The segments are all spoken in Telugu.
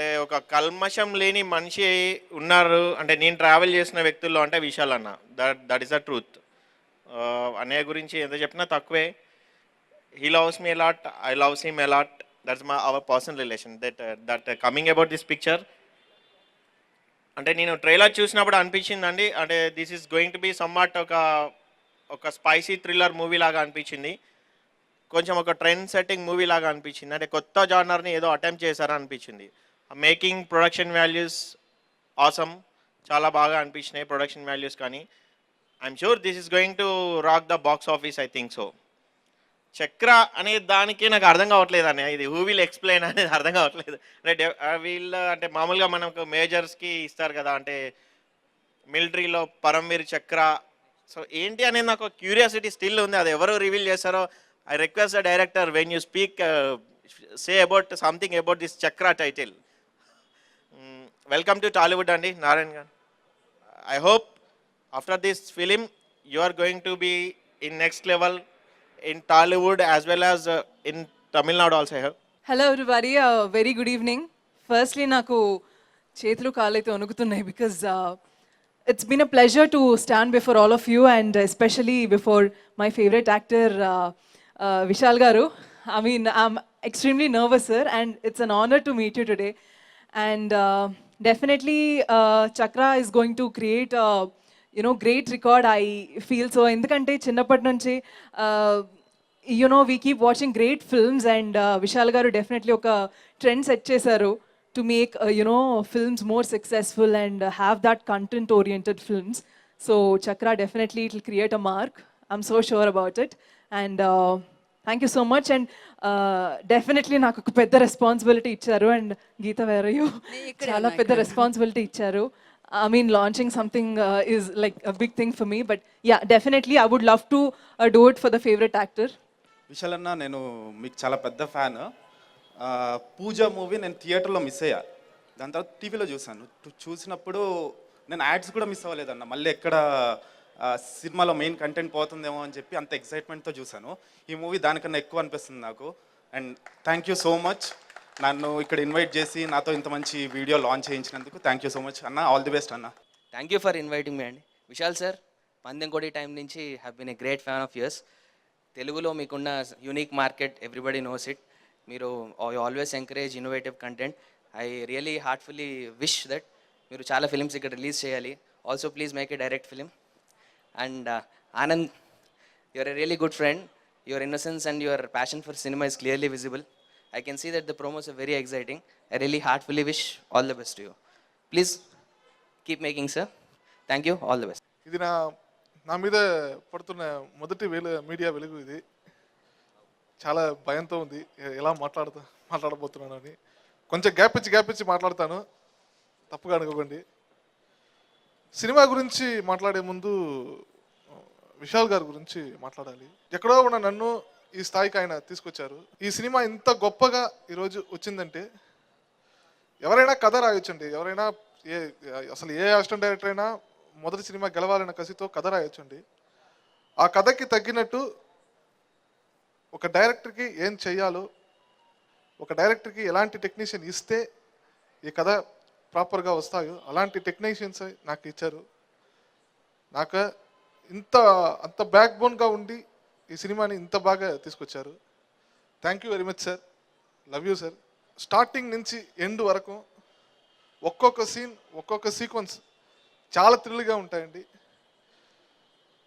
అంటే ఒక కల్మషం లేని మనిషి ఉన్నారు అంటే నేను ట్రావెల్ చేసిన వ్యక్తుల్లో అంటే విశాల్ అన్న. That is the truth. అన్నయ్య గురించి ఎంత చెప్పినా తక్కువే. He loves me a lot, I loves him a lot. That's my our personal relation. That coming about this picture, అంటే నేను ట్రైలర్ చూసినప్పుడు అనిపించిందండి, అంటే this is going to be somewhat ఒక స్పైసీ థ్రిల్లర్ మూవీ లాగా అనిపించింది. కొంచెం ఒక ట్రెండ్ సెట్టింగ్ మూవీ లాగా అనిపించింది. అంటే కొత్త జానర్ని ఏదో అటెంప్ట్ చేశారా అనిపించింది. మేకింగ్, ప్రొడక్షన్ వాల్యూస్ ఆసమ్, చాలా బాగా అనిపించినాయి ప్రొడక్షన్ వాల్యూస్. కానీ I'm sure this is going to rock the box office, I think so. చక్ర అనే దానికి నాకు అర్థం కావట్లేదు అన్న, ఇది హూ విల్ ఎక్స్ప్లెయిన్ అనేది అర్థం కావట్లేదు. అంటే వీళ్ళు అంటే మామూలుగా మనకు మేజర్స్కి ఇస్తారు కదా, అంటే మిలిటరీలో పరమవీర్ చక్ర. సో ఏంటి అనేది నాకు క్యూరియాసిటీ స్టిల్ ఉంది, అది ఎవరు రివీల్ చేస్తారో. I request the director, when you speak say about something about this Chakra title. Welcome to Tollywood అండి నారాయణ్ గారు. I hope after this film you are going to be in next level in Tollywood as well as in Tamil Nadu also I have. Hello everybody, very good evening. Firstly, నాకు చేతులు కాళ్ళైతే వణుకుతున్నాయి because it's been a pleasure to stand before all of you and especially before my favorite actor Vishal garu. I mean, I'm extremely nervous, sir, and it's an honor to meet you today. And definitely Chakra is going to create a great record, I feel so. ఎందుకంటే చిన్నప్పటి నుంచి we keep watching great films and Vishal garu definitely ఒక trend set చేశారు to make films more successful and have that content oriented films. So Chakra definitely it will create a mark, I'm so sure about it. And thank you so much. And definitely నాకు ఒక పెద్ద రెస్పాన్సిబిలిటీ ఇచ్చారు. And Geetha where are you? చాలా పెద్ద రెస్పాన్సిబిలిటీ ఇచ్చారు. I mean, launching something is like a big thing for me. But yeah, definitely I would love to do it for the favorite actor. Vishal అన్న, నేను మీకు చాలా పెద్ద ఫ్యాన్. పూజ మూవీ నేను థియేటర్లో మిస్ అయ్యా, దాని తర్వాత టీవీలో చూశాను. చూసినప్పుడు నేను యాడ్స్ కూడా మిస్ అవ్వలేదన్న. మళ్ళీ ఎక్కడ సినిమాలో మెయిన్ కంటెంట్ పోతుందేమో అని చెప్పి అంత ఎక్సైట్మెంట్తో చూశాను. ఈ మూవీ దానికన్నా ఎక్కువ అనిపిస్తుంది నాకు. And thank you so much నన్ను ఇక్కడ ఇన్వైట్ చేసి నాతో ఇంత మంచి వీడియో లాంచ్ చేయించినందుకు. థ్యాంక్ యూ సో మచ్ అన్న, ఆల్ ది బెస్ట్ అన్న. Thank you for inviting me అండి. విశాల్ సార్, పందెంకోడి టైం నుంచి have been a great fan of yours. తెలుగులో మీకున్న unique market, everybody knows it. మీరు always encourage innovative content. I really heartfully wish that మీరు చాలా ఫిలిమ్స్ ఇక్కడ రిలీజ్ చేయాలి. Also please make a direct film. And Anand, you're a really good friend. Your innocence and your passion for cinema is clearly visible. I can see that the promos are very exciting. I really heartfully wish all the best to you. Please keep making, sir. Thank you. All the best. ఇది నా మీద పడుతున్న మొదటి మీడియా వెలుగు. ఇది చాలా భయంతో ఉంది, ఎలా మాట్లాడబోతున్నాను అని. కొంచెం గ్యాప్ ఇచ్చి మాట్లాడతాను, తప్పుగా అనుకోకండి. సినిమా గురించి మాట్లాడే ముందు విశాల్ గారి గురించి మాట్లాడాలి. ఎక్కడో ఉన్న నన్ను ఈ స్థాయికి ఆయన తీసుకొచ్చారు. ఈ సినిమా ఇంత గొప్పగా ఈరోజు వచ్చిందంటే ఎవరైనా కథ రాయొచ్చండి. ఎవరైనా అసలు ఏ అసిస్టెంట్ డైరెక్టర్ అయినా మొదటి సినిమా గెలవాలన్న కసితో కథ రాయొచ్చండి. ఆ కథకి తగ్గినట్టు ఒక డైరెక్టర్కి ఏం చెయ్యాలో, ఒక డైరెక్టర్కి ఎలాంటి టెక్నీషియన్ ఇస్తే ఈ కథ ప్రాపర్గా వస్తాయో అలాంటి టెక్నీషియన్స్ నాకు ఇచ్చారు. నాకు అంత బ్యాక్ బోన్గా ఉండి ఈ సినిమాని ఇంత బాగా తీసుకొచ్చారు. Thank you very much sir, love you sir. Starting నుంచి ఎండ్ వరకు ఒక్కొక్క సీన్, ఒక్కొక్క సీక్వెన్స్ చాలా థ్రిల్గా ఉంటాయండి.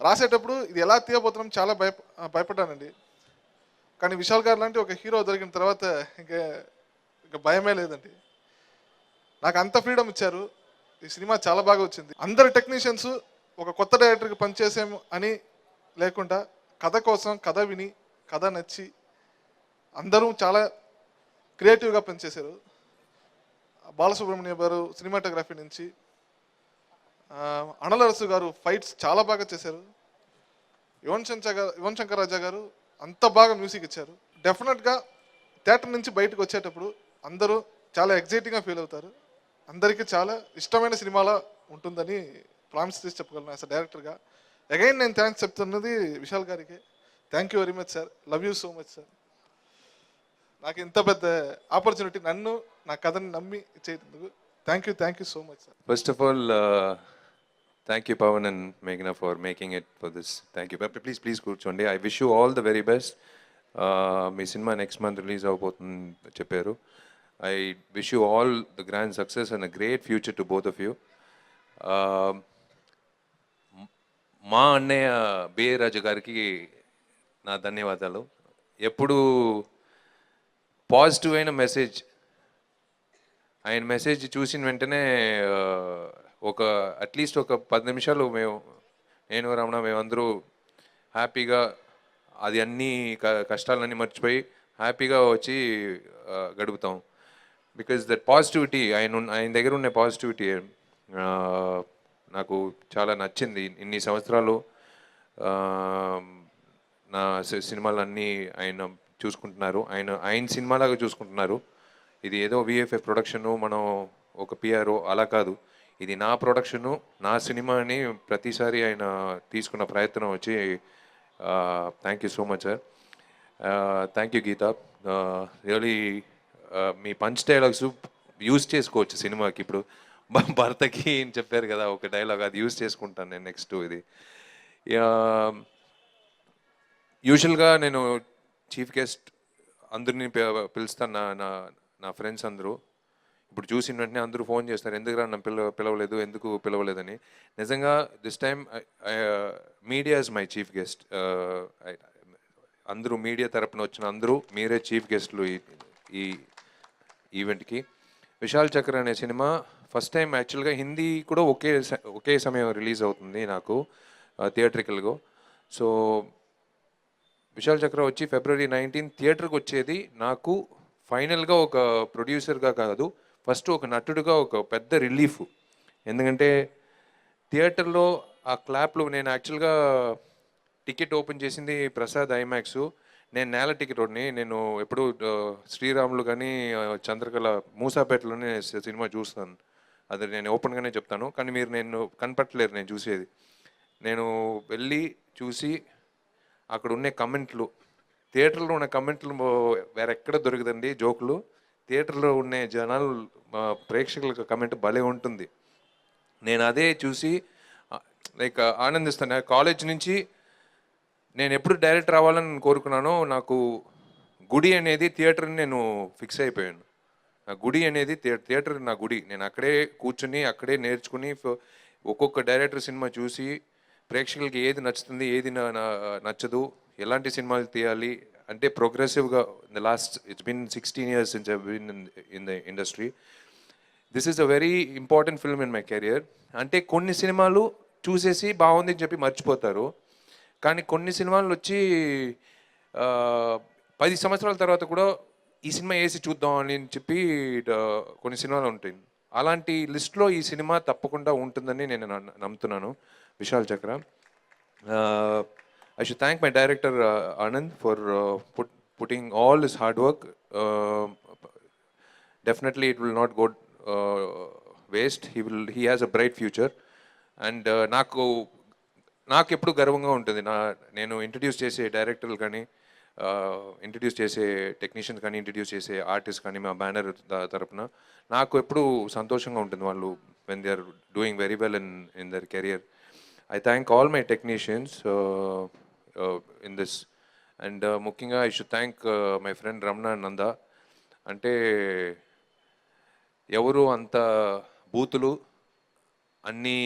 రాసేటప్పుడు ఇది ఎలా తీయబోతున్నాం చాలా భయపడ్డానండి. కానీ విశాల్ గారు లాంటి ఒక హీరో దొరికిన తర్వాత ఇంకా భయమే లేదండి. నాకు అంత ఫ్రీడమ్ ఇచ్చారు. ఈ సినిమా చాలా బాగా వచ్చింది. అందరు టెక్నీషియన్స్ ఒక కొత్త డైరెక్టర్కి పనిచేసాము అని లేకుండా కథ కోసం, కథ విని, కథ నచ్చి అందరూ చాలా క్రియేటివ్గా పనిచేశారు. బాలసుబ్రహ్మణ్యం గారు సినిమాటోగ్రఫీ నుంచి, అణలరసు గారు ఫైట్స్ చాలా బాగా చేశారు. యువన్ శంకర్ రాజా గారు అంత బాగా మ్యూజిక్ ఇచ్చారు. డెఫినెట్గా థియేటర్ నుంచి బయటకు వచ్చేటప్పుడు అందరూ చాలా ఎగ్జైటింగ్గా ఫీల్ అవుతారు. అందరికీ చాలా ఇష్టమైన సినిమాలో ఉంటుందని ప్రామిస్ చేసి చెప్పగలను యాజ్ అ డైరెక్టర్గా. అగైన్ నేను థ్యాంక్స్ చెప్తున్నది విశాల్ గారికి. Thank you very much sir, love you so much sir. నాకు ఇంత పెద్ద ఆపర్చునిటీ నన్ను నా కథని నమ్మి చేసేందుకు thank you so much sir. First of all, thank you, Pawan and Meghna, for making it for this. Thank you. But please, కూర్చోండి. I wish you all the very best. మీ సినిమా నెక్స్ట్ మంత్ రిలీజ్ అవబోతుంది చెప్పారు. I wish you all the grand success and a great future to both of you. మా అన్నయ్య బిఏ రాజు గారికి నా ధన్యవాదాలు. ఎప్పుడు పాజిటివ్ అయిన మెసేజ్, ఆయన మెసేజ్ చూసిన వెంటనే ఒక అట్లీస్ట్ ఒక 10 నిమిషాలు నేను రమణ మేమందరూ హ్యాపీగా అది అన్నీ కష్టాలన్నీ మర్చిపోయి హ్యాపీగా వచ్చి గడుపుతాం. బికాజ్ దట్ పాజిటివిటీ ఆయన దగ్గర ఉన్న పాజిటివిటీ నాకు చాలా నచ్చింది. ఇన్ని సంవత్సరాలు నా సినిమాలన్నీ ఆయన చూసుకుంటున్నారు, ఆయన సినిమాలాగా చూసుకుంటున్నారు. ఇది ఏదో విఎఫ్ఎఫ్ ప్రొడక్షను, మనం ఒక పిఆర్ఓ అలా కాదు, ఇది నా ప్రొడక్షను, నా సినిమా అని ప్రతిసారి ఆయన తీసుకున్న ప్రయత్నం వచ్చి thank you so much sir. Thank you Geetha. Really మీ పంచ్ డైలాగ్స్ యూజ్ చేసుకోవచ్చు సినిమాకి. ఇప్పుడు భర్తకి అని చెప్పారు కదా ఒక డైలాగ్, అది యూజ్ చేసుకుంటాను నేను నెక్స్ట్. ఇది యూజువల్గా నేను చీఫ్ గెస్ట్ అందరినీ పిలుస్తాను, నా ఫ్రెండ్స్ అందరూ. ఇప్పుడు చూసిన వెంటనే అందరూ ఫోన్ చేస్తారు, ఎందుకు రా నన్ను పిలవలేదు, ఎందుకు పిలవలేదని. నిజంగా this time media is my chief guest. అందరూ మీడియా తరపున వచ్చిన అందరూ మీరే చీఫ్ గెస్ట్లు ఈ ఈవెంట్కి. విశాల్ చక్ర అనే సినిమా ఫస్ట్ టైం యాక్చువల్గా హిందీ కూడా ఒకే సమయం రిలీజ్ అవుతుంది నాకు థియేట్రికల్గా. సో విశాల్ చక్ర వచ్చి February 19 థియేటర్కి వచ్చేది నాకు ఫైనల్గా ఒక ప్రొడ్యూసర్గా కాదు, ఫస్ట్ ఒక నటుడుగా ఒక పెద్ద రిలీఫ్. ఎందుకంటే థియేటర్లో ఆ క్లాప్లు, నేను యాక్చువల్గా టికెట్ ఓపెన్ చేసింది ప్రసాద్ ఐమాక్స్. నేను నేల టికెట్ ఒకటిని, నేను ఎప్పుడు శ్రీరాములు కానీ చంద్రకళ మూసాపేటలోనే సినిమా చూస్తాను, అది నేను ఓపెన్గానే చెప్తాను. కానీ మీరు నేను కనపట్టలేరు నేను చూసేది. నేను వెళ్ళి చూసి అక్కడ ఉన్న కమెంట్లు, థియేటర్లో ఉన్న కమెంట్లు వేరెక్కడ దొరకదండి జోకులు. థియేటర్లో ఉండే జనాలు ప్రేక్షకులకు కమెంట్ భలే ఉంటుంది. నేను అదే చూసి లైక్ ఆనందిస్తాను. కాలేజ్ నుంచి నేను ఎప్పుడు డైరెక్టర్ అవ్వాలని కోరుకున్నానో, నాకు గుడి అనేది థియేటర్ని నేను ఫిక్స్ అయిపోయాను. నా గుడి అనేది థియేటర్ నా గుడి. నేను అక్కడే కూర్చుని అక్కడే నేర్చుకుని ఒక్కొక్క డైరెక్టర్ సినిమా చూసి ప్రేక్షకులకి ఏది నచ్చుతుంది, ఏది నచ్చదు, ఎలాంటి సినిమాలు తీయాలి అంటే ప్రోగ్రెసివ్గా. In the last it's been 16 years since I been in the industry. This is a very important film in my career. అంటే కొన్ని సినిమాలు చూసేసి బాగుంది అని చెప్పి మర్చిపోతారు, కానీ కొన్ని సినిమాలు వచ్చి 10 సంవత్సరాల తర్వాత కూడా ఈ సినిమా వేసి చూద్దాం అని చెప్పి కొన్ని సినిమాలు ఉంటాయి. అలాంటి లిస్ట్లో ఈ సినిమా తప్పకుండా ఉంటుందని నేను నమ్ముతున్నాను, విశాల్ చక్ర. I should thank my director Anand for putting all his hard work. Definitely it will not go waste. He has a bright future. And నాకు ఎప్పుడు గర్వంగా ఉంటుంది, నేను ఇంట్రడ్యూస్ చేసే డైరెక్టర్లు కానీ, ఇంట్రడ్యూస్ చేసే టెక్నీషియన్స్ కానీ, ఇంట్రడ్యూస్ చేసే ఆర్టిస్ట్ కానీ మా బ్యానర్ తరపున నాకు ఎప్పుడు సంతోషంగా ఉంటుంది వాళ్ళు when they are doing very well in their career. I thank all my technicians in this, and ముఖ్యంగా I should thank my friend Ramna Nanda. అంటే ఎవరు అంత బూతులు అన్ని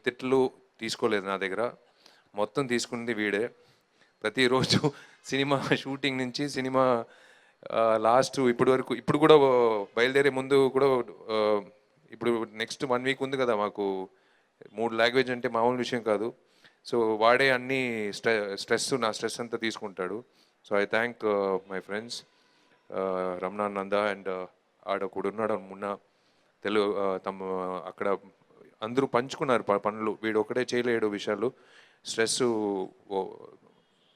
తిట్లు తీసుకోలేదు నా దగ్గర, మొత్తం తీసుకుంది వీడే. ప్రతిరోజు సినిమా షూటింగ్ నుంచి సినిమా లాస్ట్ ఇప్పుడు కూడా బయలుదేరే ముందు కూడా, ఇప్పుడు నెక్స్ట్ 1 week ఉంది కదా మాకు, 3 లాంగ్వేజ్ అంటే మామూలు విషయం కాదు. సో వాడే అన్ని నా స్ట్రెస్ అంతా తీసుకుంటాడు. So I thank my friends Ramana Nanda and ఆడ కూడా ఉన్నాడు మొన్న తెలుగు అక్కడ అందరూ పంచుకున్నారు పనులు. వీడు ఒకటే చేయలేడు విషయాలు, స్ట్రెస్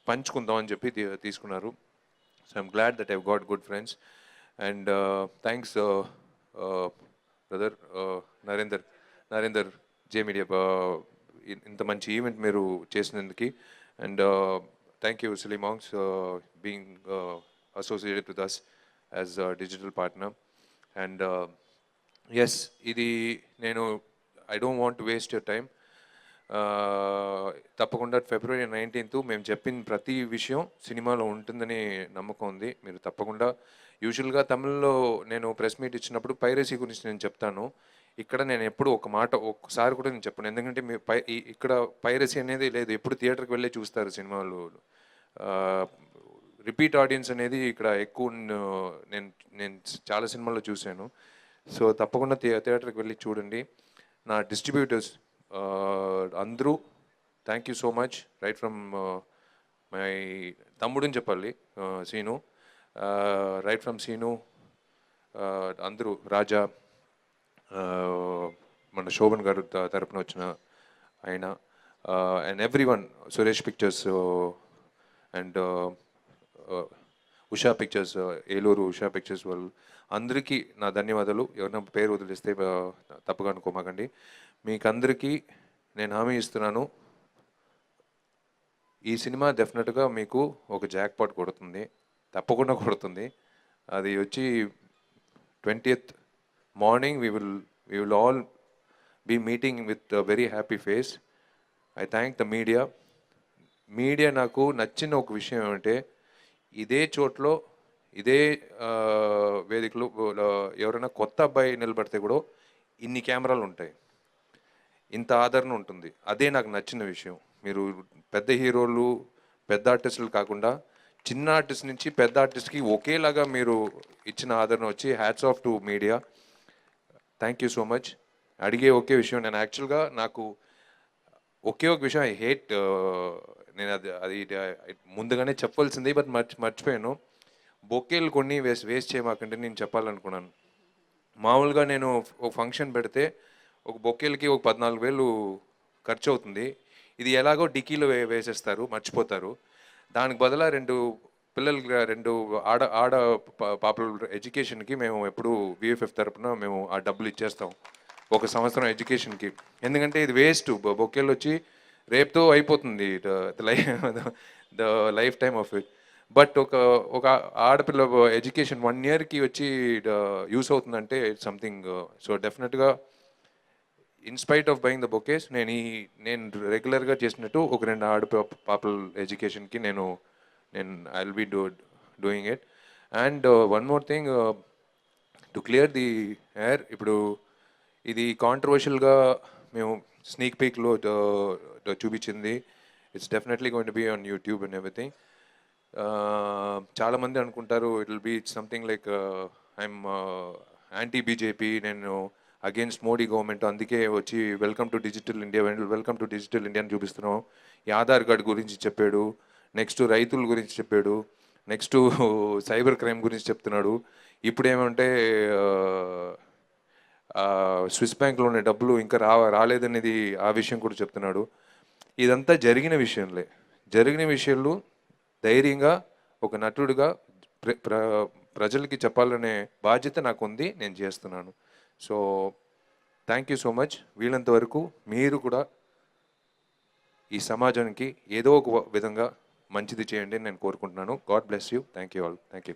పంచుకుందాం అని చెప్పి తీసుకున్నారు. So I'm glad that I've got good friends. And thanks brother Narender J media, ఇంత మంచి ఈవెంట్ మీరు చేసినందుకు. And thank you silly monks being associated with us as digital partner. And yes, ఇది నేను I don't want to waste your time. తప్పకుండా February 19th మేము చెప్పిన ప్రతి విషయం సినిమాలో ఉంటుందని నమ్మకం ఉంది. మీరు తప్పకుండా, యూజువల్గా తమిళ్లో నేను ప్రెస్ మీట్ ఇచ్చినప్పుడు పైరసీ గురించి నేను చెప్తాను. ఇక్కడ నేను ఎప్పుడు ఒక మాట ఒక్కసారి కూడా నేను చెప్పను, ఎందుకంటే మీ ఇక్కడ పైరసీ అనేది లేదు. ఎప్పుడు థియేటర్కి వెళ్ళే చూస్తారు సినిమాలు. రిపీట్ ఆడియన్స్ అనేది ఇక్కడ ఎక్కువ నేను నేను చాలా సినిమాల్లో చూశాను. సో తప్పకుండా థియేటర్కి వెళ్ళి చూడండి. నా డిస్ట్రిబ్యూటర్స్ అందరూ thank you so much. Right from my తమ్ముడని చెప్పాలి, సీను, రైట్ ఫ్రమ్ సీను, అందరూ, రాజా, మన శోభన్ గారు తరపున వచ్చిన ఆయన, and every one, Suresh pictures and Usha pictures, Eluru Usha pictures వాళ్ళు అందరికీ నా ధన్యవాదాలు. ఎవరైనా పేరు వదిలిస్తే తప్పుగా అనుకోమాకండి. మీకు అందరికీ నేను హామీ ఇస్తున్నాను, ఈ సినిమా డెఫినెట్గా మీకు ఒక జాక్పాట్ కొడుతుంది, తప్పకుండా కొడుతుంది. అది వచ్చి 20th morning we will all be meeting with a very happy face. I thank the media నాకు నచ్చిన ఒక విషయం ఏమంటే, ఇదే చోట్లో ఇదే వేదికలో ఎవరైనా కొత్త అబ్బాయి నిలబడితే కూడా ఇన్ని కెమెరాలు ఉంటాయి, ఇంత ఆదరణ ఉంటుంది. అదే నాకు నచ్చిన విషయం. మీరు పెద్ద హీరోలు, పెద్ద ఆర్టిస్టులు కాకుండా చిన్న ఆర్టిస్ట్ నుంచి పెద్ద ఆర్టిస్ట్కి ఒకేలాగా మీరు ఇచ్చిన ఆదరణ వచ్చి hats off to media. Thank you so much. అడిగే ఒకే విషయం, నేను యాక్చువల్గా నాకు ఒకే ఒక విషయం ఐ హేట్, నేను అది ముందుగానే చెప్పవలసింది, బట్ మర్చిపోయాను. బొకేలు కొన్ని వేస్ట్ చేయమాకంటే నేను చెప్పాలనుకున్నాను. మామూలుగా నేను ఒక ఫంక్షన్ పెడితే ఒక బొకేలకి ఒక 14,000 ఖర్చు అవుతుంది. ఇది ఎలాగో డిక్కీలో వేసేస్తారు, మర్చిపోతారు. దానికి బదులా 2 పిల్లలకి 2 ఆడ పాపల ఎడ్యుకేషన్కి మేము ఎప్పుడు VFF తరపున మేము ఆ డబ్బులు ఇచ్చేస్తాం, 1 సంవత్సరం ఎడ్యుకేషన్కి. ఎందుకంటే ఇది వేస్ట్, బొకేలు వచ్చి రేపుతో అయిపోతుంది the life time of it. But ఒక ఆడపిల్ల ఎడ్యుకేషన్ 1 yearకి వచ్చి యూస్ అవుతుందంటే ఇట్స్ సంథింగ్. సో డెఫినెట్గా in spite of buying the bouquets, నేను రెగ్యులర్గా చేసినట్టు ఒక 2 పాపల ఎడ్యుకేషన్కి నేను I will be doing it. And one more thing to clear the air, ఇప్పుడు ఇది కాంట్రవర్షియల్గా మేము స్నీక్ పీక్లో చూపించింది. It's definitely going to be on YouTube and everything. చాలామంది అనుకుంటారు it will be something like I'm anti BJP, నేను అగేన్స్ట్ మోడీ గవర్నమెంట్, అందుకే వచ్చి వెల్కమ్ టు డిజిటల్ ఇండియా అని చూపిస్తున్నాం. ఈ ఆధార్ కార్డ్ గురించి చెప్పాడు, నెక్స్ట్ రైతుల గురించి చెప్పాడు, నెక్స్ట్ సైబర్ క్రైమ్ గురించి చెప్తున్నాడు. ఇప్పుడు ఏమంటే స్విస్ బ్యాంక్లో ఉన్న డబ్బులు ఇంకా రాలేదనేది ఆ విషయం కూడా చెప్తున్నాడు. ఇదంతా జరిగిన విషయాలు ధైర్యంగా ఒక నటుడిగా ప్రజలకి చెప్పాలనే బాధ్యత నాకు ఉంది, నేను చేస్తున్నాను. So thank you so much. వీళ్ళంత వరకు మీరు కూడా ఈ సమాజానికి ఏదో ఒక విధంగా మంచిది చేయండి నేను కోరుకుంటున్నాను. God bless you. Thank you all. Thank you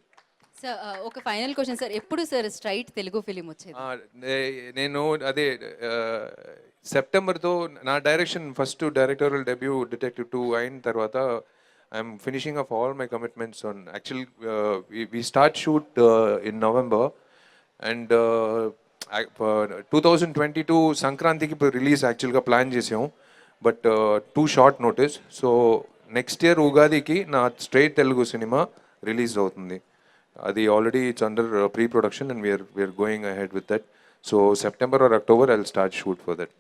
sir. ఒక ఫైనల్ క్వశ్చన్ సార్, ఎప్పుడు సార్ స్ట్రైట్ తెలుగు ఫిలిం వచ్చేది? నేను అదే సెప్టెంబర్తో నా direction first directorial debut detective 2 అయిన తర్వాత I'm finishing off all my commitments on actual we start shoot in November and 2022 సంక్రాంతికి రిలీజ్ యాక్చువల్గా ప్లాన్ చేసాం, but too short notice. So next year ఉగాదికి నా స్ట్రైట్ తెలుగు సినిమా రిలీజ్ అవుతుంది. అది already it's under pre production and we're going ahead with that. So September or October I'll start shoot for that.